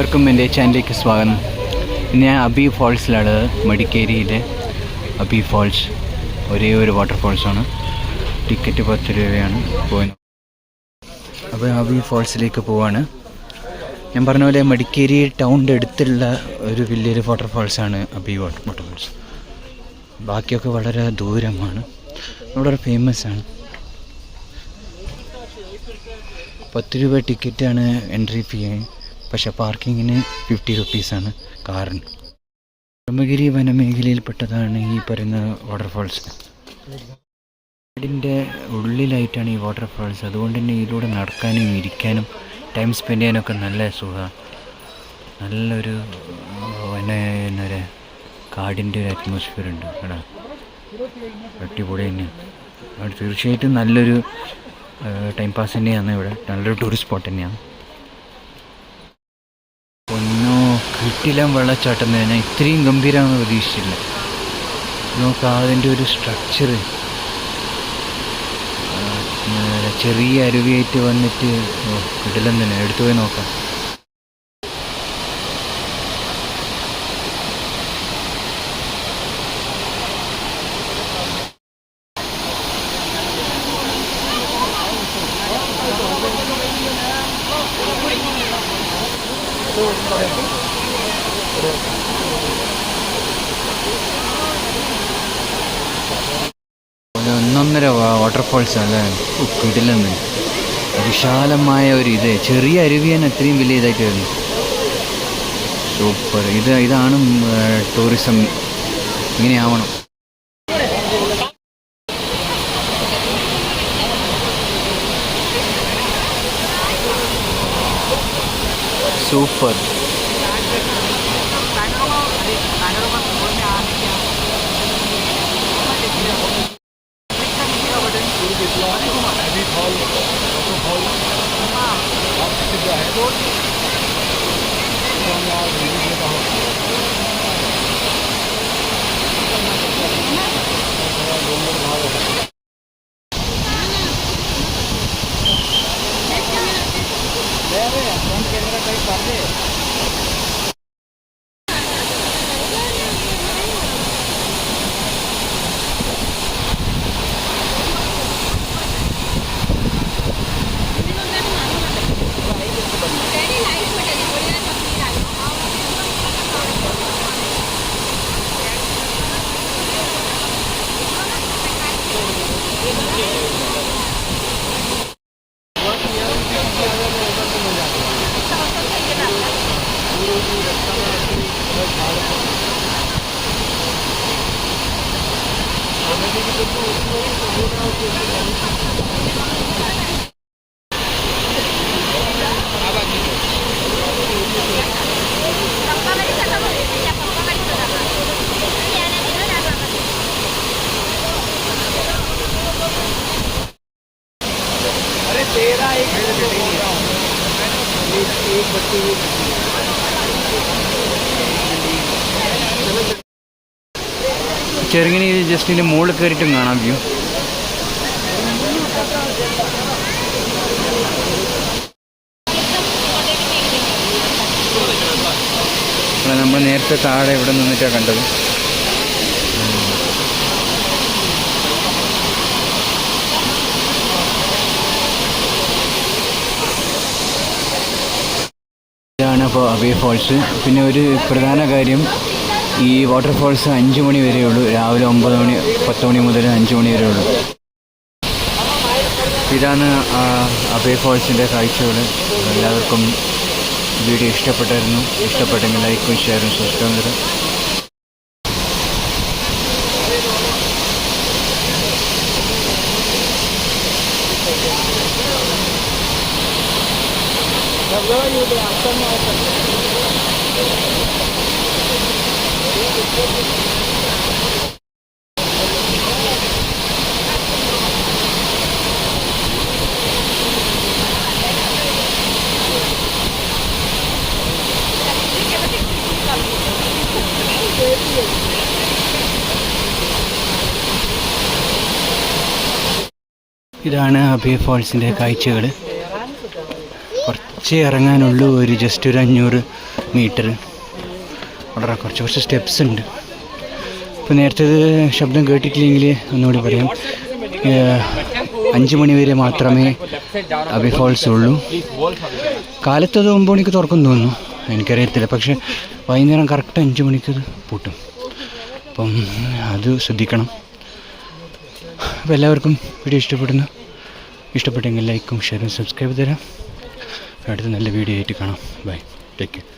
എല്ലാവർക്കും എൻ്റെ ചാനലിലേക്ക് സ്വാഗതം. ഞാൻ അബി ഫോൾസിലുള്ളത്. മടിക്കേരിയിലെ അബി ഫോൾസ് ഒരേ ഒരു വാട്ടർഫോൾസാണ്. ടിക്കറ്റ് 10 രൂപയാണ്. പോകുന്നത് അപ്പോൾ അബി ഫോൾസിലേക്ക് പോവാണ്. ഞാൻ പറഞ്ഞ പോലെ മടിക്കേരി ടൗണിൻ്റെ അടുത്തുള്ള ഒരു വലിയൊരു വാട്ടർഫോൾസാണ് അബി വാട്ടർഫോൾസ്. ബാക്കിയൊക്കെ വളരെ ദൂരമാണ്, വളരെ ഫേമസ് ആണ്. 10 രൂപ ടിക്കറ്റാണ് എൻട്രി ഫീ. പക്ഷേ പാർക്കിങ്ങിന് 50 റുപ്പീസാണ് കാറിന്. ബ്രഹ്മഗിരി വനമേഖലയിൽപ്പെട്ടതാണ് ഈ പറയുന്ന വാട്ടർഫോൾസ്. വീടിൻ്റെ ഉള്ളിലായിട്ടാണ് ഈ വാട്ടർഫോൾസ്. അതുകൊണ്ട് തന്നെ ഇതിലൂടെ നടക്കാനും ഇരിക്കാനും ടൈം സ്പെൻഡ് ചെയ്യാനൊക്കെ നല്ല സുഖമാണ്. നല്ലൊരു എന്നൊരു കാടിൻ്റെ ഒരു അറ്റ്മോസ്ഫിയർ ഉണ്ട് അവിടെ. അടിപൊളി തന്നെയാണ്. തീർച്ചയായിട്ടും നല്ലൊരു ടൈം പാസ് തന്നെയാണ്. ഇവിടെ നല്ലൊരു ടൂറിസ്റ്റ് സ്പോട്ട് തന്നെയാണ്. ഒന്നോ കിട്ടില്ല വെള്ളച്ചാട്ടം തന്നെ. ഞാൻ ഇത്രയും ഗംഭീരമാണെന്ന് പ്രതീക്ഷിച്ചില്ല. നോക്കാം അതിൻ്റെ ഒരു സ്ട്രക്ചർ. ചെറിയ അരുവിയായിട്ട് വന്നിട്ട് കിടിലം തന്നെ. എടുത്തു പോയി നോക്കാം. ഒന്നൊന്നര വാട്ടർഫോൾസ് അല്ലേ. കിടിലെന്ന് വിശാലമായ ഒരു ചെറിയ അരുവിയാണ് അത്രയും വലിയ ഇതായിട്ട് വരുന്നത്. സൂപ്പർ. ഇതാണ് ടൂറിസം. ഇങ്ങനെയാവണം. സൂപ്പർ. ചെറുങ്ങനെ ജസ്റ്റ് ഇതിൻ്റെ മുകളിൽ കയറിയിട്ടും കാണാം വ്യൂ. നമ്മൾ നേരത്തെ താഴെ ഇവിടെ നിന്നിട്ടാണ് കണ്ടത്. ഇതാണ് അപ്പോൾ അബി ഫോൾസ്. പിന്നെ ഒരു പ്രധാന കാര്യം, ഈ വാട്ടർഫോൾസ് 5 മണി വരെയുള്ളൂ. രാവിലെ 9 മണി 10 മണി മുതൽ 5 മണി വരെ ഉള്ളൂ. ഇതാണ് അബി ഫോൾസിൻ്റെ കാഴ്ചകൾ. എല്ലാവർക്കും വീഡിയോ ഇഷ്ടപ്പെട്ടെങ്കിൽ ലൈക്കും ഷെയറും സബ്സ്ക്രൈബും തരാം. ഇതാണ് അബി ഫോൾസിൻ്റെ കാഴ്ചകൾ. കുറച്ചേ ഇറങ്ങാനുള്ളൂ, ജസ്റ്റ് ഒരു 500 മീറ്റർ. വളരെ കുറച്ച് സ്റ്റെപ്സ് ഉണ്ട്. ഇപ്പോൾ നേരത്തെ ശബ്ദം കേട്ടിട്ടില്ലെങ്കിൽ ഒന്നുകൂടി പറയാം. 5 മണി വരെ മാത്രമേ അബി ഫോൾസ് ഉള്ളൂ. കാലത്തത് 9 മണിക്ക് തുറക്കും തോന്നുന്നു, എനിക്കറിയത്തില്ല. പക്ഷേ വൈകുന്നേരം കറക്റ്റ് 5 മണിക്ക് പൂട്ടും. അപ്പം അത് ശ്രദ്ധിക്കണം. അപ്പോൾ എല്ലാവർക്കും വീഡിയോ ഇഷ്ടപ്പെട്ടെങ്കിൽ ലൈക്കും ഷെയറും സബ്സ്ക്രൈബ് തരാം. അടുത്ത നല്ല വീഡിയോ ആയിട്ട് കാണാം. Bye, take care.